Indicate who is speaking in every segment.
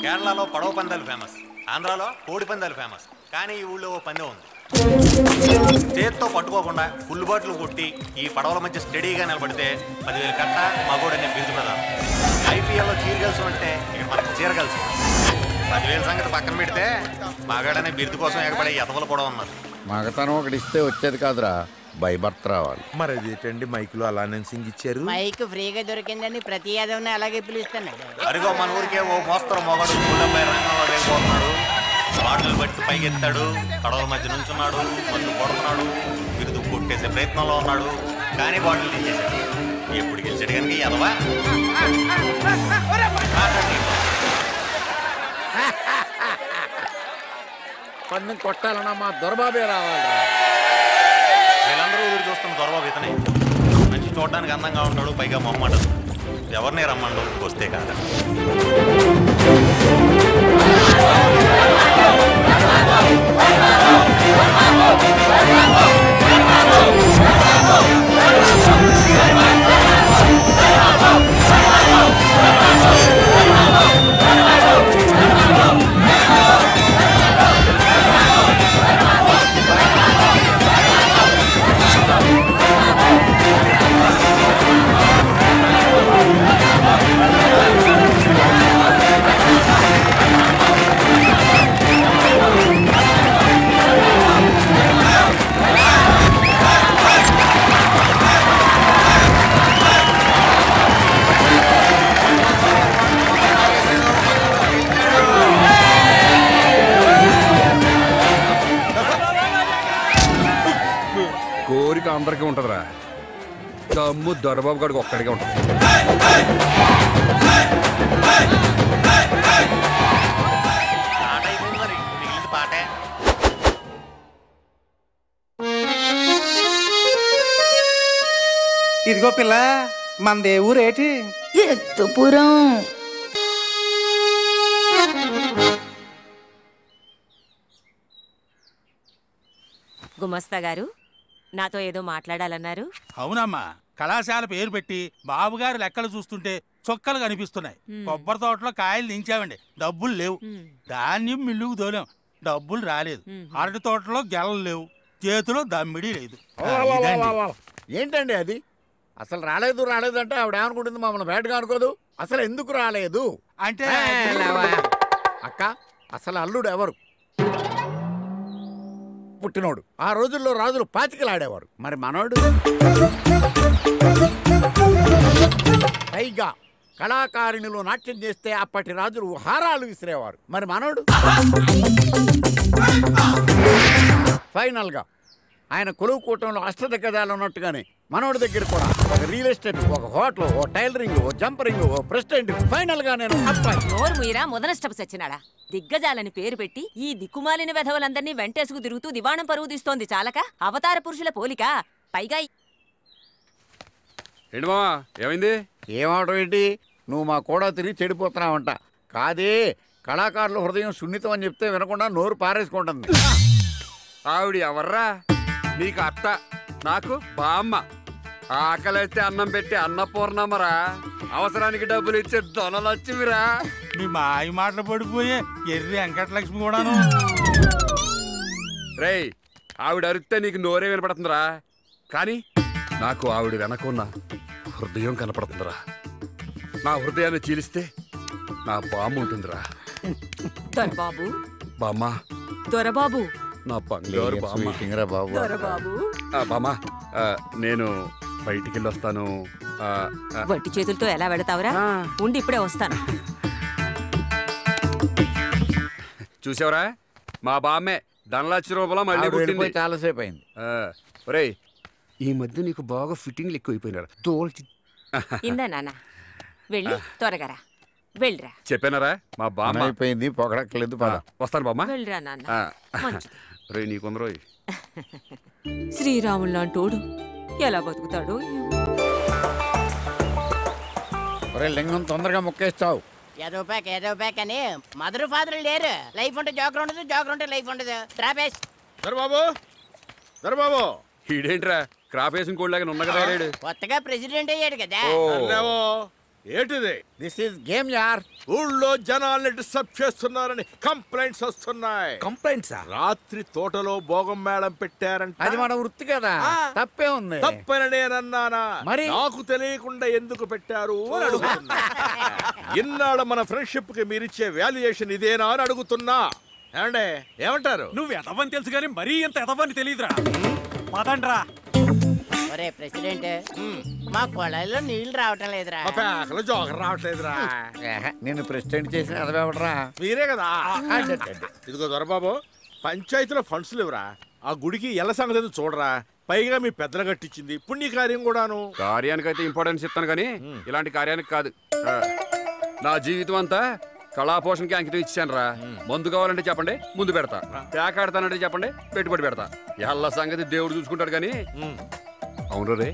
Speaker 1: కేరళలో పడవ పందాలు ఫేమస్, ఆంధ్రాలో కోడి పందాలు ఫేమస్. కానీ ఈ ఊళ్ళో ఓ పందెం ఉంది. చేతితో పట్టుకోకుండా ఫుల్ బాటిల్ కొట్టి ఈ పడవల మధ్య స్టడీగా నిలబడితే 10,000 కట్ట మగోడనే బిరుదు ప్రధానం. ఐపీఎల్లో చీరగలుసు అంటే ఇక్కడ మనకి చీరగలుసు. 10,000 సంగతి పక్కన పెడితే మగాడనే బిరుదు కోసం ఎగబడే ఎతవలు కూడా ఉన్నారు.
Speaker 2: మగతనం ఒకటి ఇస్తే వచ్చేది కాదురా, భయభర్త రావాలి.
Speaker 3: మరి అదేంటండి మైకులో అలా అనౌన్సింగ్ ఇచ్చారు?
Speaker 4: మైక్ ఫ్రీగా దొరికిందని ప్రతి యాదవ్ని అలాగే పిలుస్తున్నాడు.
Speaker 1: అదిగో మన ఊరికే ఓ మోస్తరు మొగడు గుళ్ళపై రంగంలో దిగిపోతున్నాడు. బాటలు బట్టి పైకెత్తాడు, కడవల మధ్య నుంచున్నాడు, మందు కొడుతున్నాడు, బిరుదు కొట్టేసే ప్రయత్నంలో ఉన్నాడు. కానీ బాటిల్ తీసేశాడు. ఎప్పుడు గెలిచాడు కనుక ఎదవా
Speaker 2: పన్ను కొట్టాలన్నా మా దొరబాబే రావాలి.
Speaker 1: వీళ్ళందరూ ఎదురు చూస్తున్న దొరబాబు ఇతనే. మంచి చూడడానికి అందంగా ఉంటాడు, పైగా మొహమాట. ఎవరిని రమ్మండు వస్తే కాదు.
Speaker 5: కోరిక అందరికీ ఉంటుందిరా, దమ్ము దొరబాబు గారికి ఒక్కడికే ఉంటుంది.
Speaker 1: పాటే
Speaker 6: ఇదిగో పిల్ల, మనదే ఊరేటి?
Speaker 7: ఎత్తుపురం.
Speaker 8: గుమస్తా గారు నాతో ఏదో మాట్లాడాలన్నారు.
Speaker 9: అవునమ్మా, కళాశాల పేరు పెట్టి బాబుగారు లెక్కలు చూస్తుంటే చొక్కలు కనిపిస్తున్నాయి. కొబ్బరి తోటలో కాయలు దించామండి, డబ్బులు లేవు. ధాన్యం మిల్లుకు దోలాం, డబ్బులు రాలేదు. అరటి తోటలో గెలలు లేవు, చేతిలో దమ్మిడి లేదు.
Speaker 2: ఏంటండి అది? అసలు రాలేదు అంటే ఆవిడ ఏమనుకుంటుంది? మమ్మల్ని బయటగా అనుకోదు. అసలు ఎందుకు రాలేదు
Speaker 9: అంటే
Speaker 2: అక్క, అసలు అల్లుడు ఎవరు? పుట్టినోడు. ఆ రోజుల్లో రాజులు పాతికలాడేవారు. మరి మనోడు? పైగా కళాకారిణిలో నాట్యం చేస్తే అప్పటి రాజులు హారాలు విసిరేవారు. మరి మనోడు? ఫైనల్ గా ఆయన కొలువు కూటంలో అష్టదిగ్గజాలు ఉన్నట్టుగానే మనోడి దగ్గర కూడా ఒక రియల్ ఎస్టేట్, ఒక హోటల్, ఓ టైలరింగ్, ఓ జంపరింగ్, ఓ ప్రెసిడెంట్. ఫైనల్ గా నేను
Speaker 8: నోరు మీరా మొదనష్టపు సచ్చినాడా. దిగ్గజాలని పేరు పెట్టి ఈ దిక్కుమాలిన వెధవలందరినీ వెంటేసుకు తిరుగుతూ దివాణం పరువు తీస్తోంది చాలక అవతార పురుషుల పోలిక. పైగా
Speaker 5: ఏంటి మావా, ఏమైంది?
Speaker 2: ఏమవడం ఏంటి? నువ్వు మా కూడా తిరిగి చెడిపోతున్నావంట. కాదే, కళాకారుల హృదయం సున్నితం అని చెప్తే వినకుండా నోరు పారేసుకుంటుంది.
Speaker 5: ఆవిడ ఎవర్రా? నీకు అత్త, నాకు బామ్మ. ఆకలిస్తే అన్నం పెట్టి అన్నపూర్ణమ్మరా, అవసరానికి డబ్బులు ఇచ్చే దొనలొచ్చివిరా.
Speaker 9: మీ మాయ మాటలు పడిపోయే ఎర్రి వెంకటలక్ష్మి కూడాను.
Speaker 5: రేయ్, ఆవిడ అరిస్తే నీకు నోరే వినపడుతుందిరా, కానీ నాకు ఆవిడ వెనకున్న హృదయం కనపడుతుందిరా. నా హృదయాన్ని చీలిస్తే నా బామ్మ ఉంటుందిరా.
Speaker 8: దొరబాబు,
Speaker 5: బామ్మ,
Speaker 8: దొరబాబు,
Speaker 5: నా బంగారు బామ్మ. నేను బయటికి వెళ్ళొస్తాను.
Speaker 8: వట్టి చేతులతో ఎలా వెళతావురా? ఉండి ఇప్పుడే వస్తాను.
Speaker 5: చూసావరా, మా బామ్మే ధనలక్ష రూపాయలు మళ్ళీ పుట్టింది.
Speaker 2: చాలాసేపు అయింది.
Speaker 5: ఒరేయ్, ఈ మధ్య నీకు బాగా ఫిట్టింగ్లు ఎక్కువైపోయినారా? తోల్చి
Speaker 8: ఇందా నాన్న, వెళ్ళి త్వరగా వెళ్ళరా.
Speaker 5: చెప్పానరా, మా బామ్మ
Speaker 2: అయిపోయింది, పొగడక్కలేదు.
Speaker 5: వస్తాను బామ్మ.
Speaker 8: వెళ్ళరా నాన్న.
Speaker 5: రే నీకుందరో.
Speaker 8: శ్రీరాములు లాంటోడు ఎలా బతుకుతాడో.
Speaker 2: లింగం తొందరగా మొక్కేస్తావు.
Speaker 4: ఏదో ప్యాక్ అని మదర్ ఫాదర్ లేరు. లైఫ్ ఉంటే జోకర్ ఉండదు, జోకర్ ఉంటే లైఫ్ ఉండదు. ట్రాపేష్
Speaker 5: దొరబాబు ఈడేంట్రా క్రాప్ వేసిన కోళ్ళగా ఉన్న కదా.
Speaker 4: కొత్తగా ప్రెసిడెంట్ అయ్యాడు కదా.
Speaker 3: ఏంటిది?
Speaker 2: దిస్ ఈస్ గేమ్ యార్.
Speaker 3: ఊళ్ళో జనాల్ని డిస్టర్బ్ చేస్తున్నారని కంప్లైంట్స్ వస్తున్నాయి.
Speaker 6: కంప్లైంట్సా?
Speaker 3: రాత్రి తోటలో భోగం మేళం పెట్టారంట.
Speaker 2: అది మన వృత్తి కదా, తప్పే ఉంది.
Speaker 3: తప్పని నేనన్నానా?
Speaker 2: మరి?
Speaker 3: నాకు తెలియకుండా ఎందుకు పెట్టారు అని అడుగుతున్నా. ఇన్నాళ్ళ మన ఫ్రెండ్షిప్ కి మీరిచ్చే వాల్యుయేషన్ ఇదేనా అని అడుగుతున్నా. ఏమండే, ఏమంటారు?
Speaker 10: నువ్వు ఎదవని తెలుసు కానీ మరీ ఎంత ఎదవని తెలియదురా. పదండ్రా.
Speaker 4: ఒరే ప్రెసిడెంట్, మా కొళాయిలో నీళ్లు రావటం లేదురా.
Speaker 3: మా పేకలో జోకర్ రావట్లేదురా.
Speaker 2: నేను ప్రెసిడెంట్ చేసిన అదవడరా.
Speaker 3: మీరే కదా. ఇదిగో దొరబాబు, పంచాయతీలో ఫండ్స్ లేవురా. ఆ గుడికి ఎల్ల సంగతి చూడరా. పైగా మీ పెద్దలు కట్టించింది పుణ్యకార్యం కూడాను.
Speaker 5: కార్యానికైతే ఇంపార్టెన్స్ ఇస్తాను కానీ ఇలాంటి కార్యానికి కాదు. నా జీవితం అంతా కళాపోషణకి అంకితం ఇచ్చాను రా. మందు కావాలంటే చెప్పండి, ముందు పెడతా. పేకాడతానంటే చెప్పండి, పెట్టుబడి పెడతా. ఎల్ల సంగతి దేవుడు చూసుకుంటాడు కానీ. అవును రే,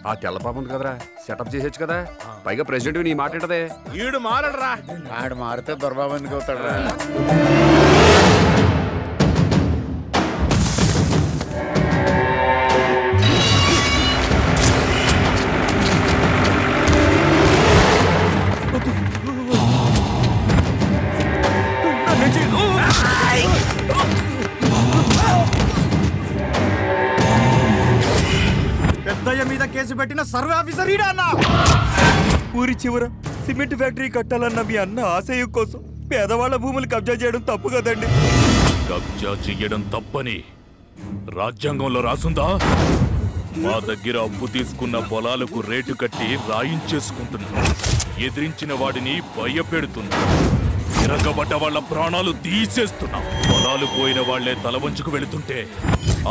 Speaker 5: ఆ తెల్ల పాప ఉంది కదరా, సెటప్ చేసేచ్చు కదా. పైగా ప్రెసిడెంట్ నీ మాట ఏంటదే?
Speaker 3: ఈడు మారడరా.
Speaker 2: ఆడు మారితే దొరబాబు ఎందుకు అవుతాడు రా?
Speaker 10: పెద్దయ్య మీద కేసు పెట్టిన సర్వే ఆఫీసర్ ఈడా అన్న. ఊరి చివర సిమెంట్ ఫ్యాక్టరీ కట్టాలన్న మీ అన్న ఆశయం కోసం పేదవాళ్ల భూములు కబ్జా చేయడం తప్పు కదండి.
Speaker 11: కబ్జా చెయ్యడం తప్పని రాజ్యాంగంలో రాసుందా? మా దగ్గర అప్పు తీసుకున్న పొలాలకు రేటు కట్టి రాయించేసుకుంటున్నా. ఎదిరించిన వాడిని భయపెడుతున్నా. తిరగబడ్డ వాళ్ళ ప్రాణాలు తీసేస్తున్నా. పొలాలు పోయిన వాళ్లే తల వంచుకు వెళుతుంటే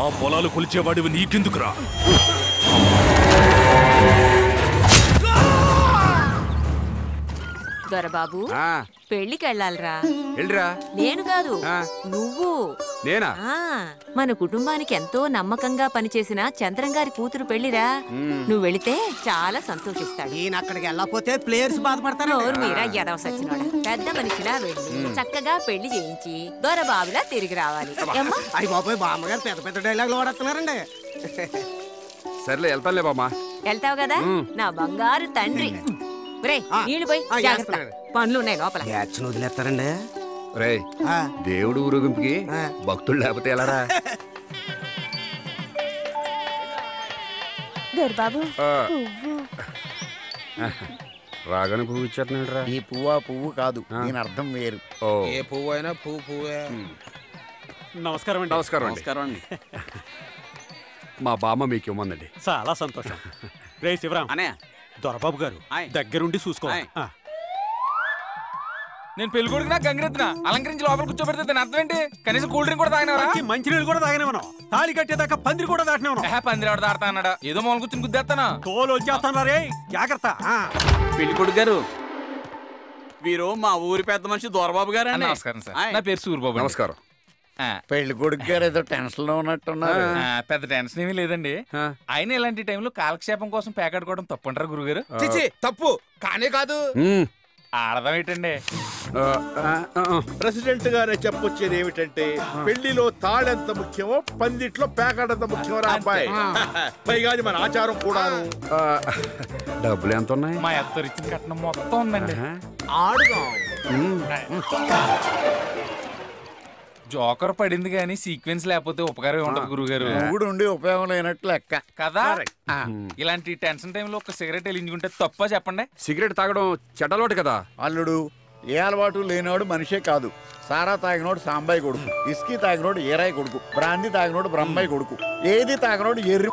Speaker 11: ఆ పొలాలు కొలిచేవాడివి నీకెందుకురా?
Speaker 8: దొరబాబు, పెళ్లికి వెళ్ళాలిరా.
Speaker 5: వెళ్ళిరా.
Speaker 8: నేను కాదు, నువ్వు.
Speaker 5: నేనా?
Speaker 8: మన కుటుంబానికి ఎంతో నమ్మకంగా పనిచేసిన చంద్రం గారి కూతురు పెళ్లిరా. నువ్వు వెళితే చాలా సంతోషిస్తాడు.
Speaker 6: ఈయన అక్కడికి వెళ్ళకపోతే ప్లేయర్స్ బాధపడతారు.
Speaker 8: మీరా ఎదవ సచ్చినోడా. పెద్ద మనిషిలా వెళ్ళి చక్కగా పెళ్లి చేయించి దొరబాబులా తిరిగి రావాలి.
Speaker 6: అయ్యి బాబాయ్, బామ్మగారు పెద్ద పెద్ద డైలాగులు వాడుతున్నారండి.
Speaker 5: సర్లే, వెళ్తానులే బామ్మా.
Speaker 8: వెళ్తావు కదా నా బంగారు తండ్రి. నీళ్ళు పోయి పనులున్నాయి లోపల.
Speaker 6: వదిలేస్తారండి.
Speaker 5: రే, దేవుడు ఊరేగింపుకి భక్తులు లేకపోతే ఎలారా?
Speaker 7: దొరబాబు,
Speaker 5: రాగానే పువ్వు ఇచ్చేస్తున్నాడు రా.
Speaker 2: ఈ పువ్వా పువ్వు కాదు, దీని అర్థం వేరు.
Speaker 3: ఏ పువ్వు అయినా పువ్వే.
Speaker 10: నమస్కారం అండి.
Speaker 5: నమస్కారం అండి.
Speaker 10: నమస్కారం అండి.
Speaker 5: మా బామ్మ మీకు ఇవ్వమందండి.
Speaker 10: చాలా సంతోషం. రే శివరాం అనే దొరబాబు గారు దగ్గరుండి చూసుకోవాలి.
Speaker 12: నేను పెళ్లి కొడుకునా గంగిరెత్తున అలంకరించి లోపల కూర్చోబెడితే దాని అర్థం ఏంటి? కనీసం కూల్ డ్రింక్ కూడా తాగినవరా?
Speaker 10: మంచినీళ్ళు కూడా తాగినవనం. తాళి కట్టేదాకా పందిరి కూడా దాటినవనం.
Speaker 12: పందిరి ఎవడ దాడతా అన్నాడా? ఏదో మూల కూర్చుని గుద్దేస్తానా?
Speaker 10: తోలు వచ్చేస్తాను రే, జాగ్రత్త.
Speaker 12: పెళ్లి కొడుకు గారు, వీరు మా ఊరి పెద్ద మనిషి దొరబాబు గారు. నమస్కారం సార్, నా పేరు సూరిబాబు.
Speaker 5: నమస్కారం.
Speaker 2: పెళ్లి కొడుకు గారు ఏదో టెన్షన్ లో ఉన్నట్టున్నారు.
Speaker 12: పెద్ద టెన్షన్ ఏమీ లేదండి. ఆయన ఇలాంటి టైంలో కాలక్షేపం కోసం పేకాడుకోవడం తప్పంటారా గురుగారు?
Speaker 3: తప్పు కానే కాదు.
Speaker 12: ఆడదాం ఏంటండి?
Speaker 3: ప్రెసిడెంట్ గానే చెప్పొచ్చేది ఏమిటంటే, పెళ్లిలో తాళెంత ముఖ్యమో పందిట్లో పేకాడంత ముఖ్యమో రా అబ్బాయి. పైగా మన ఆచారం కూడాను.
Speaker 5: డబ్బులు ఎంత ఉన్నాయి?
Speaker 12: మా ఎత్తరిచ్చిన కట్నం మొత్తం ఉందండి. జోకర్ పడింది కానీ సీక్వెన్స్ లేకపోతే ఉపకారం ఉండదు గురుగారు.
Speaker 2: మూడు ఉండి ఉపయోగం లేనట్టు లెక్క
Speaker 12: కదా. ఇలాంటి టెన్షన్ టైంలో ఒక సిగరెట్ వెలిగించుకుంటే తప్ప చెప్పండి.
Speaker 5: సిగరెట్ తాగడం చెడ్డలోటు కదా
Speaker 2: అల్లుడు. ఏ అలవాటు లేనివాడు మనిషే కాదు. సారా తాగినోడు సాంబాయి కొడుకు, ఇస్కీ తాగినోడు ఏరాయి కొడుకు, బ్రాందీ తాగినోడు బ్రహ్మాయి కొడుకు, ఏది తాగినోడు ఎర్రి.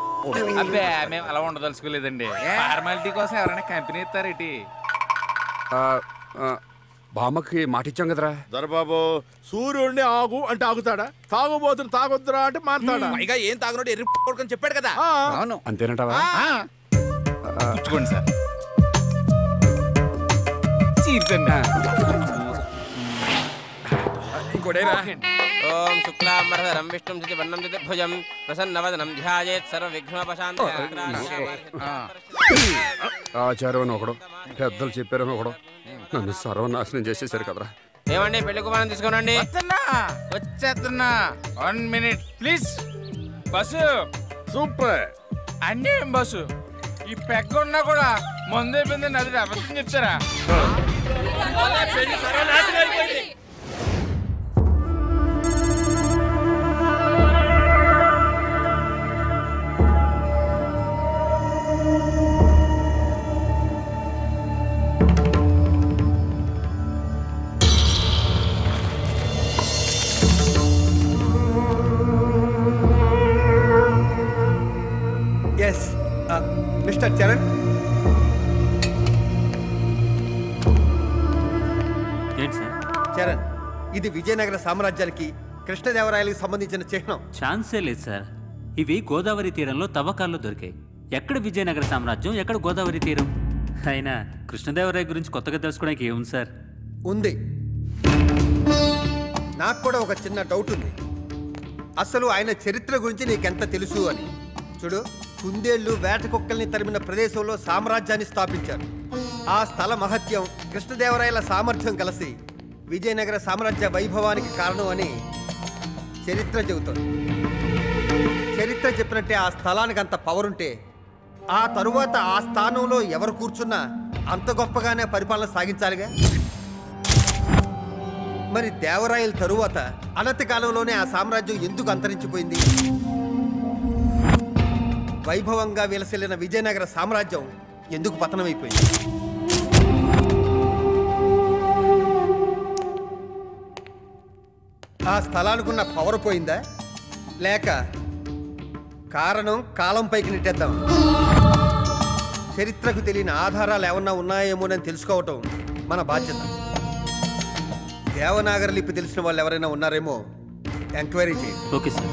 Speaker 12: అబ్బే, మేము అలా ఉండదలుచుకోలేదండి. ఫార్మాలిటీ కోసం ఎవరైనా కంపెనీ ఇస్తారేటి?
Speaker 5: బామ్మకి మాట ఇచ్చాం కదరా.
Speaker 3: దొరబాబు, సూర్యుడిని ఆగు అంటే ఆగుతాడా? తాగుబోతుని తాగొద్దురా అంటే మాట్లాడా?
Speaker 6: పైగా ఏం తాగినోడు ఎర్రి కొడుకని చెప్పాడు కదా.
Speaker 2: అవును,
Speaker 5: అంతేనంటావా?
Speaker 12: పుచ్చుకోండి సార్. చీర్చండి.
Speaker 13: ఓం శుక్లాంబరధరం విష్ణుం చతుర్వర్ణం చతుర్భుజం ప్రసన్నవదనం ధ్యాయేత్ సర్వవిఘ్నోపశాంతయే.
Speaker 5: ఆచారం ఒకడు, పెద్దలు చెప్పారని ఒకడు, నన్ను సర్వనాశనం చేసేసారు కదరా.
Speaker 13: ఏమండి, పెళ్లి కుమారం తీసుకోనండి.
Speaker 12: వచ్చేస్తున్నా. 1 minute ప్లీజ్. Bus
Speaker 3: super.
Speaker 12: అన్నీ బస్సు. ఈ పెగ్గ ఉన్నా కూడా
Speaker 14: ముందే అయిపోయిందండి అది అబద్ధం చెప్తారా
Speaker 15: ఎస్ మిస్టర్ చరణ్,
Speaker 16: ఏంటి సార్?
Speaker 15: చరణ్, ఇది విజయనగర సామ్రాజ్యానికి కృష్ణదేవరాయలకు సంబంధించిన చిహ్నం.
Speaker 16: ఛాన్సే లేదు సార్. ఇవి గోదావరి తీరంలో తవ్వకాల్లో దొరికాయి. ఎక్కడ విజయనగర సామ్రాజ్యం, ఎక్కడ గోదావరి తీరం? అయినా కృష్ణదేవరాయ గురించి కొత్తగా తెలుసుకోవడానికి ఏముంది సార్?
Speaker 15: ఉంది. నాకు కూడా ఒక చిన్న డౌట్ ఉంది. అసలు ఆయన చరిత్ర గురించి నీకెంత తెలుసు అని. చూడు, కుందేళ్లు వేట కుక్కల్ని తరిమిన ప్రదేశంలో సామ్రాజ్యాన్ని స్థాపించారు. ఆ స్థల మహత్యం, కృష్ణదేవరాయల సామర్థ్యం కలిసి విజయనగర సామ్రాజ్య వైభవానికి కారణం అని చరిత్ర చెబుతుంది. చరిత్ర చెప్పినట్టే ఆ స్థలానికి అంత పవర్ ఉంటే ఆ తరువాత ఆ స్థానంలో ఎవరు కూర్చున్నా అంత గొప్పగానే పరిపాలన సాగించాలిగా. మరి దేవరాయల తరువాత అనతి కాలంలోనే ఆ సామ్రాజ్యం ఎందుకు అంతరించిపోయింది? వైభవంగా విలసిల్లిన విజయనగర సామ్రాజ్యం ఎందుకు పతనమైపోయింది? ఆ స్థలానికున్న పవర్ పోయిందా, లేక కారణం కాలం పైకి నెట్టేద్దాం? చరిత్రకు తెలియని ఆధారాలు ఏమన్నా ఉన్నాయేమోనని తెలుసుకోవటం మన బాధ్యత. దేవనాగరి లిపి తెలిసిన వాళ్ళు ఎవరైనా ఉన్నారేమో ఎంక్వైరీ చేయండి.
Speaker 16: Okay sir.